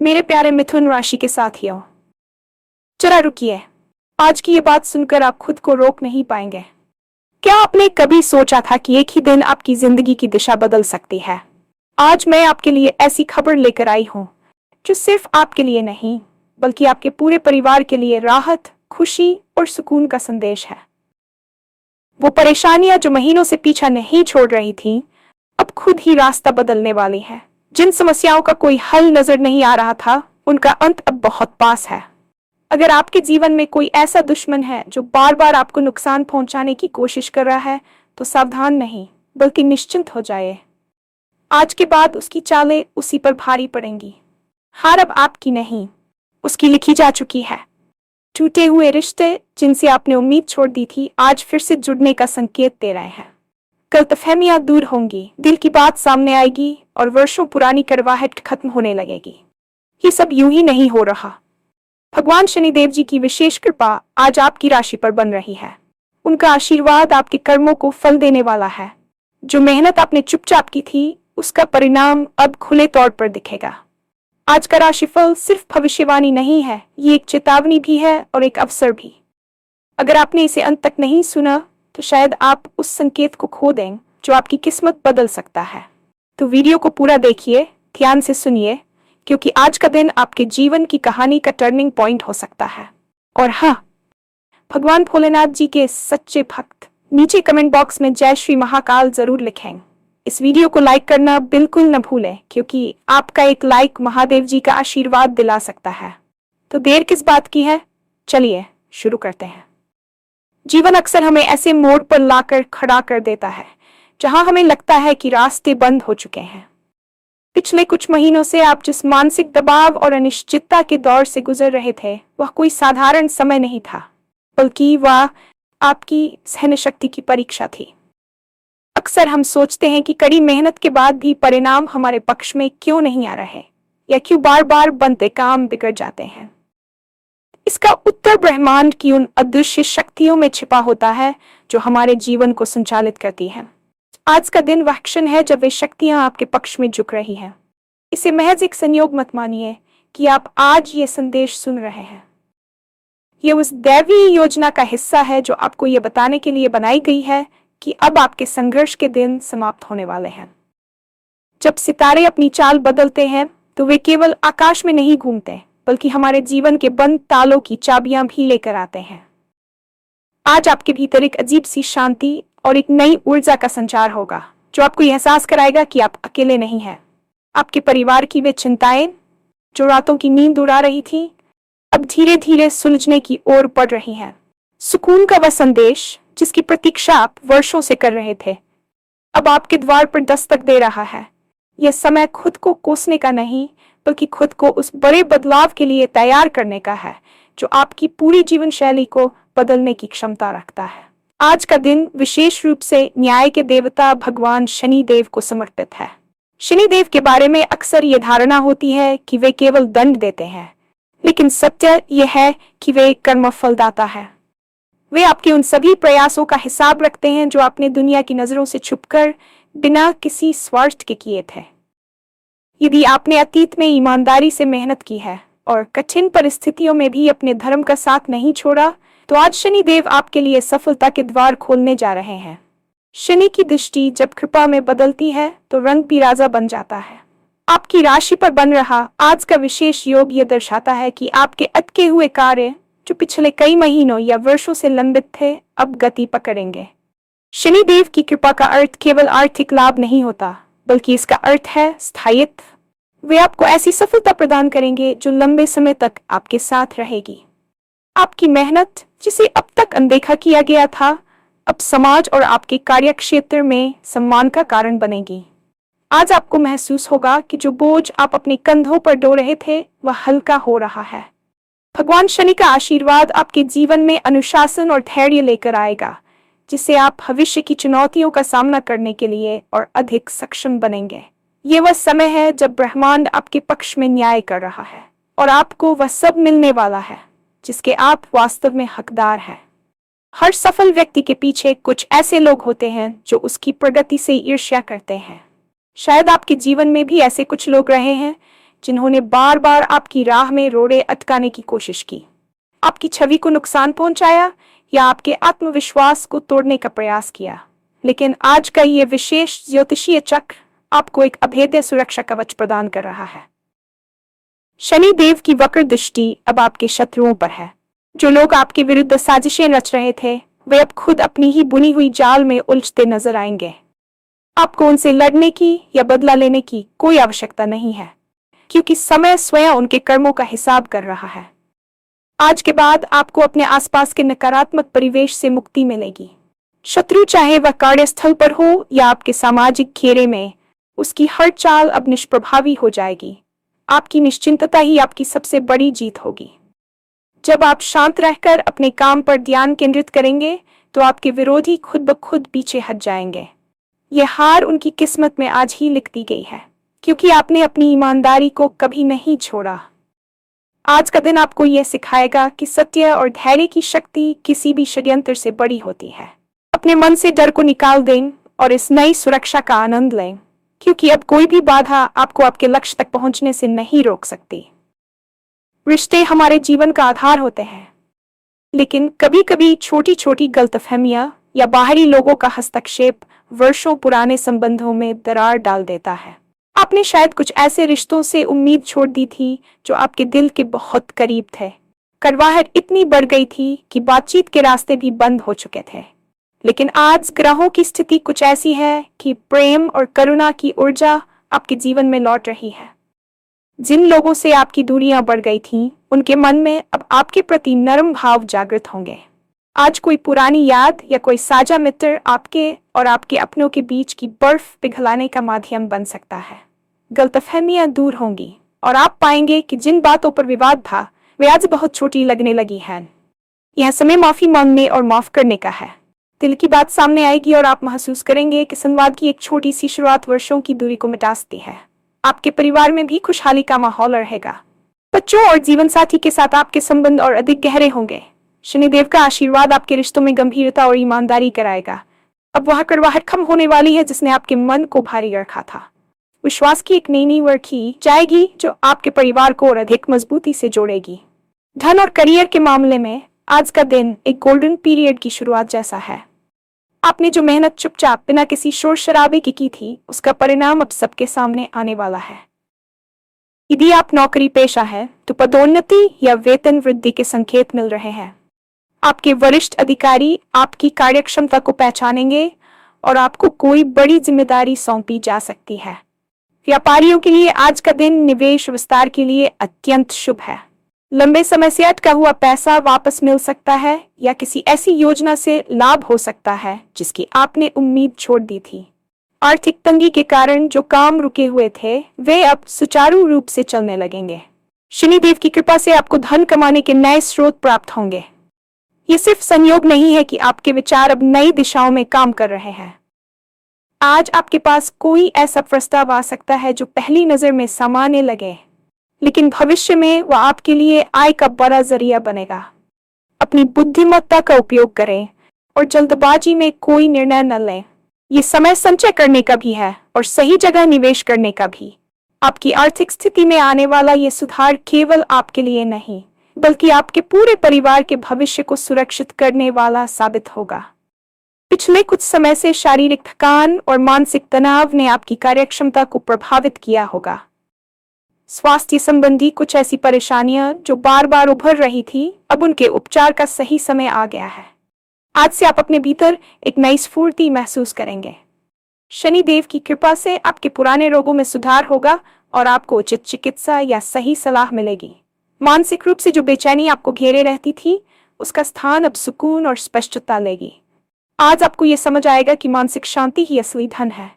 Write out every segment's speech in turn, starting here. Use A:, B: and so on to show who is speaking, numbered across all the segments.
A: मेरे प्यारे मिथुन राशि के साथियों, जरा रुकिए। आज की ये बात सुनकर आप खुद को रोक नहीं पाएंगे। क्या आपने कभी सोचा था कि एक ही दिन आपकी जिंदगी की दिशा बदल सकती है? आज मैं आपके लिए ऐसी खबर लेकर आई हूँ जो सिर्फ आपके लिए नहीं, बल्कि आपके पूरे परिवार के लिए राहत, खुशी और सुकून का संदेश है। वो परेशानियां जो महीनों से पीछा नहीं छोड़ रही थीं, अब खुद ही रास्ता बदलने वाली है। जिन समस्याओं का कोई हल नजर नहीं आ रहा था, उनका अंत अब बहुत पास है। अगर आपके जीवन में कोई ऐसा दुश्मन है जो बार बार आपको नुकसान पहुंचाने की कोशिश कर रहा है, तो सावधान नहीं, बल्कि निश्चिंत हो जाए। आज के बाद उसकी चालें उसी पर भारी पड़ेंगी। हार अब आपकी नहीं, उसकी लिखी जा चुकी है। टूटे हुए रिश्ते जिनसे आपने उम्मीद छोड़ दी थी, आज फिर से जुड़ने का संकेत दे रहे हैं। गलतफहमियां दूर होंगी, दिल की बात सामने आएगी और वर्षों पुरानी कड़वाहट खत्म होने लगेगी। ये सब यूं ही नहीं हो रहा। भगवान शनिदेव जी की विशेष कृपा आज आपकी राशि पर बन रही है। उनका आशीर्वाद आपके कर्मों को फल देने वाला है। जो मेहनत आपने चुपचाप की थी, उसका परिणाम अब खुले तौर पर दिखेगा। आज का राशिफल सिर्फ भविष्यवाणी नहीं है, ये एक चेतावनी भी है और एक अवसर भी। अगर आपने इसे अंत तक नहीं सुना, तो शायद आप उस संकेत को खो दें जो आपकी किस्मत बदल सकता है। तो वीडियो को पूरा देखिए, ध्यान से सुनिए, क्योंकि आज का दिन आपके जीवन की कहानी का टर्निंग पॉइंट हो सकता है। और हाँ, भगवान भोलेनाथ जी के सच्चे भक्त नीचे कमेंट बॉक्स में जय श्री महाकाल जरूर लिखें। इस वीडियो को लाइक करना बिल्कुल न भूलें, क्योंकि आपका एक लाइक महादेव जी का आशीर्वाद दिला सकता है। तो देर किस बात की है, चलिए शुरू करते हैं। जीवन अक्सर हमें ऐसे मोड़ पर लाकर खड़ा कर देता है जहां हमें लगता है कि रास्ते बंद हो चुके हैं। पिछले कुछ महीनों से आप जिस मानसिक दबाव और अनिश्चितता के दौर से गुजर रहे थे, वह कोई साधारण समय नहीं था, बल्कि वह आपकी सहन शक्ति की परीक्षा थी। अक्सर हम सोचते हैं कि कड़ी मेहनत के बाद भी परिणाम हमारे पक्ष में क्यों नहीं आ रहे, या क्यों बार बार बनते काम बिगड़ जाते हैं। इसका उत्तर ब्रह्मांड की उन अदृश्य शक्तियों में छिपा होता है जो हमारे जीवन को संचालित करती हैं। आज का दिन वह क्षण है जब वे शक्तियां आपके पक्ष में झुक रही हैं। इसे महज एक संयोग मत मानिए कि आप आज ये संदेश सुन रहे हैं। ये उस दैवीय योजना का हिस्सा है जो आपको ये बताने के लिए बनाई गई है कि अब आपके संघर्ष के दिन समाप्त होने वाले हैं। जब सितारे अपनी चाल बदलते हैं, तो वे केवल आकाश में नहीं घूमते, बल्कि हमारे जीवन के बंद तालों की चाबियां भी लेकर आते हैं। आज आपके भीतर एक अजीब सी शांति और एक नई ऊर्जा का संचार होगा, जो आपको यह एहसास कराएगा कि आप अकेले नहीं हैं। आपके परिवार की वे चिंताएं जो रातों की नींद उड़ा रही थी, अब धीरे धीरे सुलझने की ओर बढ़ रही हैं। सुकून का वह संदेश जिसकी प्रतीक्षा आप वर्षों से कर रहे थे, अब आपके द्वार पर दस्तक दे रहा है। यह समय खुद को कोसने का नहीं, बल्कि खुद को उस बड़े बदलाव के लिए तैयार करने का है जो आपकी पूरी जीवन शैली को बदलने की क्षमता रखता है। आज का दिन विशेष रूप से न्याय के देवता भगवान शनिदेव को समर्पित है। शनिदेव के बारे में अक्सर ये धारणा होती है कि वे केवल दंड देते हैं, लेकिन सत्य यह है कि वे कर्मफलदाता है। वे आपके उन सभी प्रयासों का हिसाब रखते हैं जो आपने दुनिया की नजरों से छुपकर बिना किसी स्वार्थ के किए थे। यदि आपने अतीत में ईमानदारी से मेहनत की है और कठिन परिस्थितियों में भी अपने धर्म का साथ नहीं छोड़ा, तो आज शनिदेव आपके लिए सफलता के द्वार खोलने जा रहे हैं। शनि की दृष्टि जब कृपा में बदलती है, तो रंग भी राजा बन जाता है। आपकी राशि पर बन रहा आज का विशेष योग यह दर्शाता है कि आपके अटके हुए कार्य जो पिछले कई महीनों या वर्षों से लंबित थे, अब गति पकड़ेंगे। शनिदेव की कृपा का अर्थ केवल आर्थिक लाभ नहीं होता, बल्कि इसका अर्थ है स्थायित्व। वे आपको ऐसी सफलता प्रदान करेंगे जो लंबे समय तक आपके साथ रहेगी। आपकी मेहनत जिसे अब तक अनदेखा किया गया था, अब समाज और आपके कार्यक्षेत्र में सम्मान का कारण बनेगी। आज आपको महसूस होगा कि जो बोझ आप अपने कंधों पर ढो रहे थे, वह हल्का हो रहा है। भगवान शनि का आशीर्वाद आपके जीवन में अनुशासन और धैर्य लेकर आएगा, जिससे आप भविष्य की चुनौतियों का सामना करने के लिए और अधिक सक्षम बनेंगे। ये वह समय है जब ब्रह्मांड आपके पक्ष में न्याय कर रहा है और आपको वह सब मिलने वाला है जिसके आप वास्तव में हकदार हैं। हर सफल व्यक्ति के पीछे कुछ ऐसे लोग होते हैं जो उसकी प्रगति से ईर्ष्या करते हैं। शायद आपके जीवन में भी ऐसे कुछ लोग रहे हैं जिन्होंने बार बार आपकी राह में रोड़े अटकाने की कोशिश की, आपकी छवि को नुकसान पहुंचाया या आपके आत्मविश्वास को तोड़ने का प्रयास किया। लेकिन आज का ये विशेष ज्योतिषीय चक्र आपको एक अभेद्य सुरक्षा कवच प्रदान कर रहा है। शनि देव की वक्र दृष्टि अब आपके शत्रुओं पर है। जो लोग आपके विरुद्ध साजिशें रच रहे थे, वे अब खुद अपनी ही बुनी हुई जाल में उलझते नजर आएंगे। आपको उनसे लड़ने की या बदला लेने की कोई आवश्यकता नहीं है, क्योंकि समय स्वयं उनके कर्मों का हिसाब कर रहा है। आज के बाद आपको अपने आसपास के नकारात्मक परिवेश से मुक्ति मिलेगी। शत्रु चाहे वह कार्यस्थल पर हो या आपके सामाजिक घेरे में, उसकी हर चाल अब निष्प्रभावी हो जाएगी। आपकी निश्चिंतता ही आपकी सबसे बड़ी जीत होगी। जब आप शांत रहकर अपने काम पर ध्यान केंद्रित करेंगे, तो आपके विरोधी खुद ब खुद पीछे हट जाएंगे। यह हार उनकी किस्मत में आज ही लिख दी गई है, क्योंकि आपने अपनी ईमानदारी को कभी नहीं छोड़ा। आज का दिन आपको यह सिखाएगा कि सत्य और धैर्य की शक्ति किसी भी षड्यंत्र से बड़ी होती है। अपने मन से डर को निकाल दें और इस नई सुरक्षा का आनंद लें, क्योंकि अब कोई भी बाधा आपको आपके लक्ष्य तक पहुंचने से नहीं रोक सकती। रिश्ते हमारे जीवन का आधार होते हैं, लेकिन कभी कभी छोटी छोटी गलतफहमियां या बाहरी लोगों का हस्तक्षेप वर्षों पुराने संबंधों में दरार डाल देता है। आपने शायद कुछ ऐसे रिश्तों से उम्मीद छोड़ दी थी जो आपके दिल के बहुत करीब थे। कड़वाहट इतनी बढ़ गई थी कि बातचीत के रास्ते भी बंद हो चुके थे। लेकिन आज ग्रहों की स्थिति कुछ ऐसी है कि प्रेम और करुणा की ऊर्जा आपके जीवन में लौट रही है। जिन लोगों से आपकी दूरियां बढ़ गई थीं, उनके मन में अब आपके प्रति नरम भाव जागृत होंगे। आज कोई पुरानी याद या कोई साझा मित्र आपके और आपके अपनों के बीच की बर्फ पिघलाने का माध्यम बन सकता है। गलतफहमियां दूर होंगी और आप पाएंगे कि जिन बातों पर विवाद था, वे आज बहुत छोटी लगने लगी हैं। यह समय माफी मांगने और माफ करने का है। दिल की बात सामने आएगी और आप महसूस करेंगे कि संवाद की एक छोटी सी शुरुआत वर्षों की दूरी को मिटा सकती है। आपके परिवार में भी खुशहाली का माहौल रहेगा। बच्चों और जीवन साथी के साथ आपके संबंध और अधिक गहरे होंगे। शनिदेव का आशीर्वाद आपके रिश्तों में गंभीरता और ईमानदारी कराएगा। अब वह कड़वाहट खत्म होने वाली है जिसने आपके मन को भारी रखा था। विश्वास की एक नई नींव रखी जाएगी जो आपके परिवार को और अधिक मजबूती से जोड़ेगी। धन और करियर के मामले में आज का दिन एक गोल्डन पीरियड की शुरुआत जैसा है। आपने जो मेहनत चुपचाप बिना किसी शोर शराबे की थी, उसका परिणाम अब सबके सामने आने वाला है। यदि आप नौकरी पेशा है तो पदोन्नति या वेतन वृद्धि के संकेत मिल रहे हैं। आपके वरिष्ठ अधिकारी आपकी कार्यक्षमता को पहचानेंगे और आपको कोई बड़ी जिम्मेदारी सौंपी जा सकती है। व्यापारियों के लिए आज का दिन निवेश विस्तार के लिए अत्यंत शुभ है। लंबे समय से अटका हुआ पैसा वापस मिल सकता है या किसी ऐसी योजना से लाभ हो सकता है जिसकी आपने उम्मीद छोड़ दी थी। आर्थिक तंगी के कारण जो काम रुके हुए थे, वे अब सुचारू रूप से चलने लगेंगे। शनिदेव की कृपा से आपको धन कमाने के नए स्रोत प्राप्त होंगे। ये सिर्फ संयोग नहीं है कि आपके विचार अब नई दिशाओं में काम कर रहे हैं। आज आपके पास कोई ऐसा प्रस्ताव आ सकता है जो पहली नजर में सामान्य लगे, लेकिन भविष्य में वह आपके लिए आय का बड़ा जरिया बनेगा। अपनी बुद्धिमत्ता का उपयोग करें और जल्दबाजी में कोई निर्णय न लें। ये समय संचय करने का भी है और सही जगह निवेश करने का भी। आपकी आर्थिक स्थिति में आने वाला ये सुधार केवल आपके लिए नहीं, बल्कि आपके पूरे परिवार के भविष्य को सुरक्षित करने वाला साबित होगा। पिछले कुछ समय से शारीरिक थकान और मानसिक तनाव ने आपकी कार्यक्षमता को प्रभावित किया होगा। स्वास्थ्य संबंधी कुछ ऐसी परेशानियां जो बार बार उभर रही थी, अब उनके उपचार का सही समय आ गया है। आज से आप अपने भीतर एक नई स्फूर्ति महसूस करेंगे। शनि देव की कृपा से आपके पुराने रोगों में सुधार होगा और आपको उचित चिकित्सा या सही सलाह मिलेगी। मानसिक रूप से जो बेचैनी आपको घेरे रहती थी, उसका स्थान अब सुकून और स्पष्टता लेगी। आज आपको यह समझ आएगा कि मानसिक शांति ही असली धन है।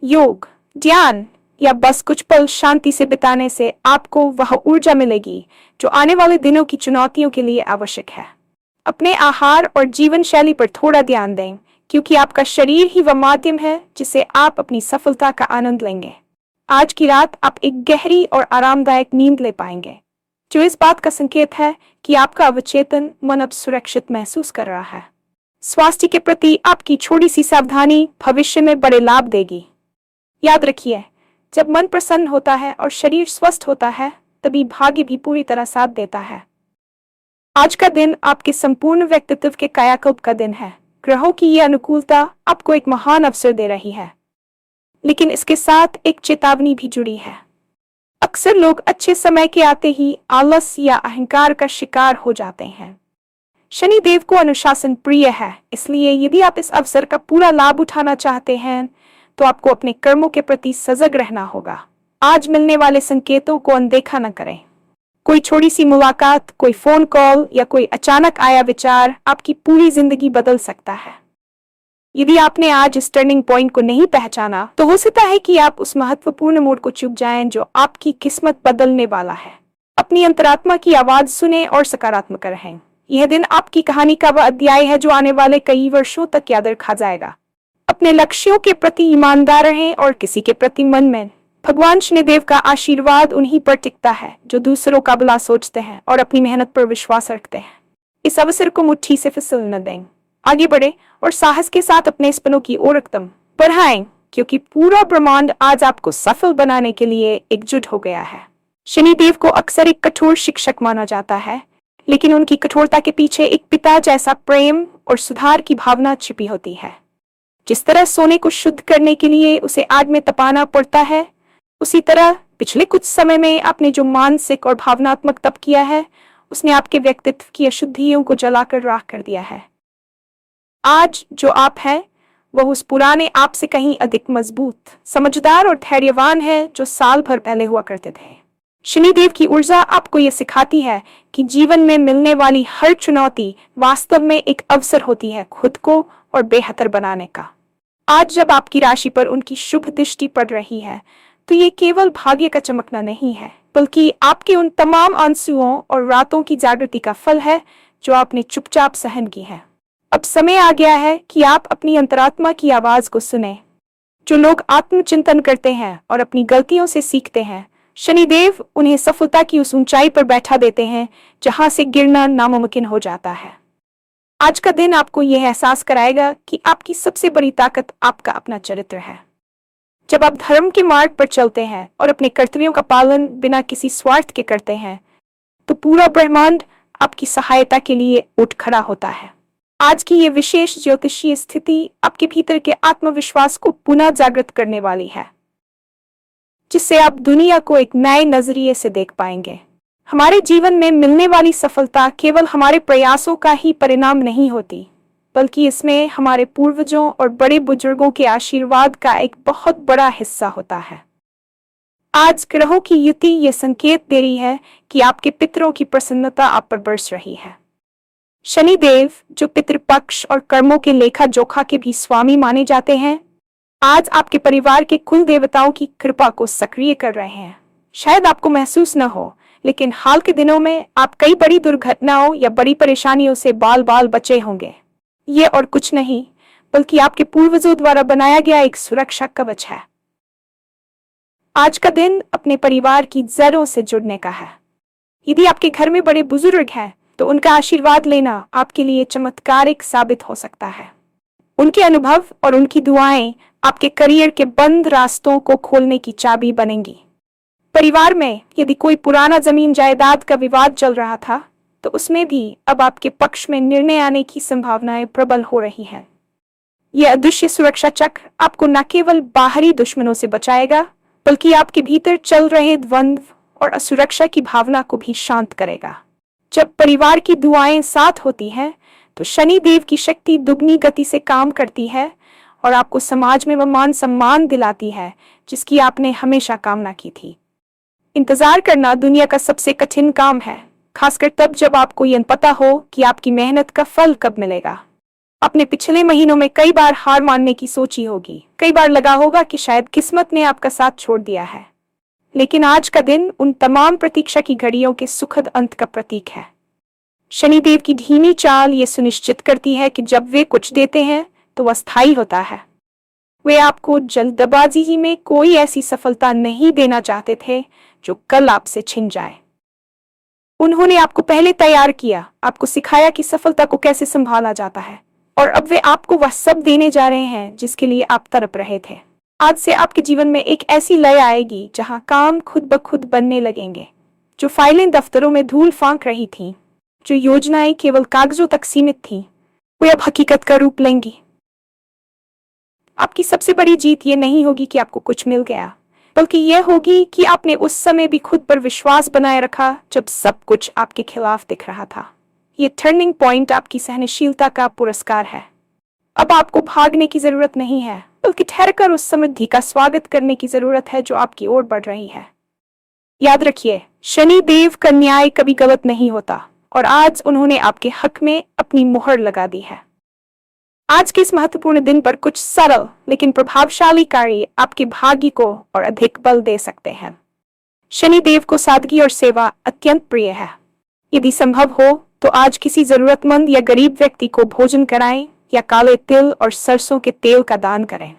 A: योग, ध्यान या बस कुछ पल शांति से बिताने से आपको वह ऊर्जा मिलेगी जो आने वाले दिनों की चुनौतियों के लिए आवश्यक है। अपने आहार और जीवन शैली पर थोड़ा ध्यान दें, क्योंकि आपका शरीर ही वह माध्यम है जिससे आप अपनी सफलता का आनंद लेंगे। आज की रात आप एक गहरी और आरामदायक नींद ले पाएंगे, जो इस बात का संकेत है कि आपका अवचेतन मन अब सुरक्षित महसूस कर रहा है। स्वास्थ्य के प्रति आपकी छोटी सी सावधानी भविष्य में बड़े लाभ देगी। याद रखिए, जब मन प्रसन्न होता है और शरीर स्वस्थ होता है, तभी भाग्य भी पूरी तरह साथ देता है। आज का दिन आपके संपूर्ण व्यक्तित्व के कायाकल्प का दिन है। ग्रहों की यह अनुकूलता आपको एक महान अवसर दे रही है, लेकिन इसके साथ एक चेतावनी भी जुड़ी है। अक्सर लोग अच्छे समय के आते ही आलस या अहंकार का शिकार हो जाते हैं। शनिदेव को अनुशासन प्रिय है, इसलिए यदि आप इस अवसर का पूरा लाभ उठाना चाहते हैं तो आपको अपने कर्मों के प्रति सजग रहना होगा। आज मिलने वाले संकेतों को अनदेखा न करें। कोई छोटी सी मुलाकात, कोई फोन कॉल या कोई अचानक आया विचार आपकी पूरी जिंदगी बदल सकता है। यदि आपने आज इस टर्निंग पॉइंट को नहीं पहचाना, तो हो सकता है कि आप उस महत्वपूर्ण मोड़ को चूक जाएं जो आपकी किस्मत बदलने वाला है। अपनी अंतरात्मा की आवाज सुने और सकारात्मक रहें। यह दिन आपकी कहानी का वह अध्याय है जो आने वाले कई वर्षों तक याद रखा जाएगा। अपने लक्ष्यों के प्रति ईमानदार रहें और किसी के प्रति मन में भगवान शनिदेव का आशीर्वाद उन्हीं पर टिकता है जो दूसरों का भला सोचते हैं और अपनी मेहनत पर विश्वास रखते हैं। इस अवसर को मुट्ठी से फिसल न दें। आगे बढ़े और साहस के साथ अपने सपनों की ओर कदम बढ़ाएं, क्योंकि पूरा ब्रह्मांड आज आपको सफल बनाने के लिए एकजुट हो गया है। शनिदेव को अक्सर एक कठोर शिक्षक माना जाता है, लेकिन उनकी कठोरता के पीछे एक पिता जैसा प्रेम और सुधार की भावना छिपी होती है। जिस तरह सोने को शुद्ध करने के लिए उसे आग में तपाना पड़ता है, उसी तरह पिछले कुछ समय में आपने जो मानसिक और भावनात्मक तप किया है, उसने आपके व्यक्तित्व की अशुद्धियों को जलाकर राख कर दिया है। आज जो आप हैं, वह उस पुराने आप से कहीं अधिक मजबूत, समझदार और धैर्यवान है जो साल भर पहले हुआ करते थे। शनिदेव की ऊर्जा आपको यह सिखाती है कि जीवन में मिलने वाली हर चुनौती वास्तव में एक अवसर होती है खुद को और बेहतर बनाने का। आज जब आपकी राशि पर उनकी शुभ दृष्टि पड़ रही है, तो ये केवल भाग्य का चमकना नहीं है, बल्कि आपके उन तमाम आंसुओं और रातों की जागृति का फल है जो आपने चुपचाप सहन की है। अब समय आ गया है कि आप अपनी अंतरात्मा की आवाज को सुने। जो लोग आत्मचिंतन करते हैं और अपनी गलतियों से सीखते हैं, शनिदेव उन्हें सफलता की उस ऊंचाई पर बैठा देते हैं जहां से गिरना नामुमकिन हो जाता है। आज का दिन आपको यह एहसास कराएगा कि आपकी सबसे बड़ी ताकत आपका अपना चरित्र है। जब आप धर्म के मार्ग पर चलते हैं और अपने कर्तव्यों का पालन बिना किसी स्वार्थ के करते हैं, तो पूरा ब्रह्मांड आपकी सहायता के लिए उठ खड़ा होता है। आज की ये विशेष ज्योतिषीय स्थिति आपके भीतर के आत्मविश्वास को पुनः जागृत करने वाली है, जिससे आप दुनिया को एक नए नजरिए से देख पाएंगे। हमारे जीवन में मिलने वाली सफलता केवल हमारे प्रयासों का ही परिणाम नहीं होती, बल्कि इसमें हमारे पूर्वजों और बड़े बुजुर्गों के आशीर्वाद का एक बहुत बड़ा हिस्सा होता है। आज ग्रहों की युति ये संकेत दे रही है कि आपके पितरों की प्रसन्नता आप पर बरस रही है। शनिदेव, जो पितृपक्ष और कर्मों के लेखा जोखा के भी स्वामी माने जाते हैं, आज आपके परिवार के कुल देवताओं की कृपा को सक्रिय कर रहे हैं। शायद आपको महसूस न हो, लेकिन हाल के दिनों में आप कई बड़ी दुर्घटनाओं या बड़ी परेशानियों से बाल बाल बचे होंगे। ये और कुछ नहीं, बल्कि आपके पूर्वजों द्वारा बनाया गया एक सुरक्षा कवच है। आज का दिन अपने परिवार की जड़ों से जुड़ने का है। यदि आपके घर में बड़े बुजुर्ग हैं, तो उनका आशीर्वाद लेना आपके लिए चमत्कारिक साबित हो सकता है। उनके अनुभव और उनकी दुआएं आपके करियर के बंद रास्तों को खोलने की चाबी बनेंगी। परिवार में यदि कोई पुराना जमीन जायदाद का विवाद चल रहा था, तो उसमें भी अब आपके पक्ष में निर्णय आने की संभावनाएं प्रबल हो रही हैं। यह अदृश्य सुरक्षा चक्र आपको न केवल बाहरी दुश्मनों से बचाएगा, बल्कि आपके भीतर चल रहे द्वंद्व और असुरक्षा की भावना को भी शांत करेगा। जब परिवार की दुआएं साथ होती हैं, तो शनि देव की शक्ति दुगनी गति से काम करती है और आपको समाज में वह मान सम्मान दिलाती है जिसकी आपने हमेशा कामना की थी। इंतजार करना दुनिया का सबसे कठिन काम है, खासकर तब जब आपको यह पता हो कि आपकी मेहनत का फल कब मिलेगा। अपने पिछले महीनों में कई बार हार मानने की सोची होगी, कई बार लगा होगा कि शायद किस्मत ने आपका साथ छोड़ दिया है, लेकिन आज का दिन उन तमाम प्रतीक्षा की घड़ियों के सुखद अंत का प्रतीक है। शनिदेव की धीमी चाल ये सुनिश्चित करती है कि जब वे कुछ देते हैं तो वह स्थायी होता है। वे आपको जल्दबाजी में कोई ऐसी सफलता नहीं देना चाहते थे जो कल आपसे छिन जाए। उन्होंने आपको पहले तैयार किया, आपको सिखाया कि सफलता को कैसे संभाला जाता है, और अब वे आपको वह सब देने जा रहे हैं जिसके लिए आप तड़प रहे थे। आज से आपके जीवन में एक ऐसी लय आएगी जहां काम खुद ब खुद बनने लगेंगे। जो फाइलें दफ्तरों में धूल फांक रही थीं, जो योजनाएं केवल कागजों तक सीमित थीं, वे अब हकीकत का रूप लेंगी। आपकी सबसे बड़ी जीत ये नहीं होगी कि आपको कुछ मिल गया, बल्कि यह होगी कि आपने उस समय भी खुद पर विश्वास बनाए रखा जब सब कुछ आपके खिलाफ दिख रहा था। ये टर्निंग पॉइंट आपकी सहनशीलता का पुरस्कार है। अब आपको भागने की जरूरत नहीं है, बल्कि ठहरकर उस समृद्धि का स्वागत करने की जरूरत है जो आपकी ओर बढ़ रही है। याद रखिए, शनि देव का न्याय कभी गलत नहीं होता और आज उन्होंने आपके हक में अपनी मुहर लगा दी है। आज के इस महत्वपूर्ण दिन पर कुछ सरल लेकिन प्रभावशाली कार्य आपके भाग्य को और अधिक बल दे सकते हैं। शनि देव को सादगी और सेवा अत्यंत प्रिय है। यदि संभव हो तो आज किसी जरूरतमंद या गरीब व्यक्ति को भोजन कराएं या काले तिल और सरसों के तेल का दान करें।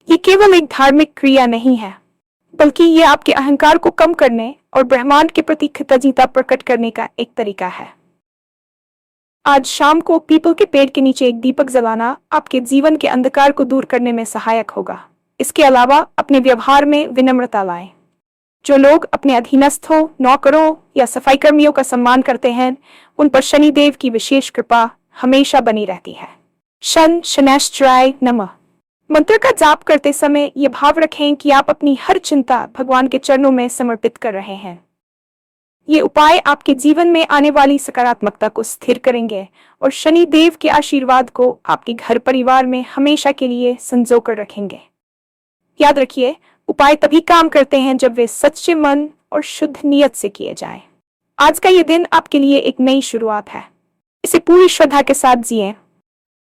A: ये केवल एक धार्मिक क्रिया नहीं है, बल्कि ये आपके अहंकार को कम करने और ब्रह्मांड के प्रति कृतज्ञता प्रकट करने का एक तरीका है। आज शाम को पीपल के पेड़ के नीचे एक दीपक जलाना आपके जीवन के अंधकार को दूर करने में सहायक होगा। इसके अलावा अपने व्यवहार में विनम्रता लाएं। जो लोग अपने अधीनस्थों, नौकरों या सफाई कर्मियों का सम्मान करते हैं, उन पर शनिदेव की विशेष कृपा हमेशा बनी रहती है। शनैश्चराय नमः मंत्र का जाप करते समय ये भाव रखें कि आप अपनी हर चिंता भगवान के चरणों में समर्पित कर रहे हैं। ये उपाय आपके जीवन में आने वाली सकारात्मकता को स्थिर करेंगे और शनि देव के आशीर्वाद को आपके घर परिवार में हमेशा के लिए संजो कर रखेंगे। याद रखिए, उपाय तभी काम करते हैं जब वे सच्चे मन और शुद्ध नियत से किए जाएं। आज का ये दिन आपके लिए एक नई शुरुआत है। इसे पूरी श्रद्धा के साथ जिएं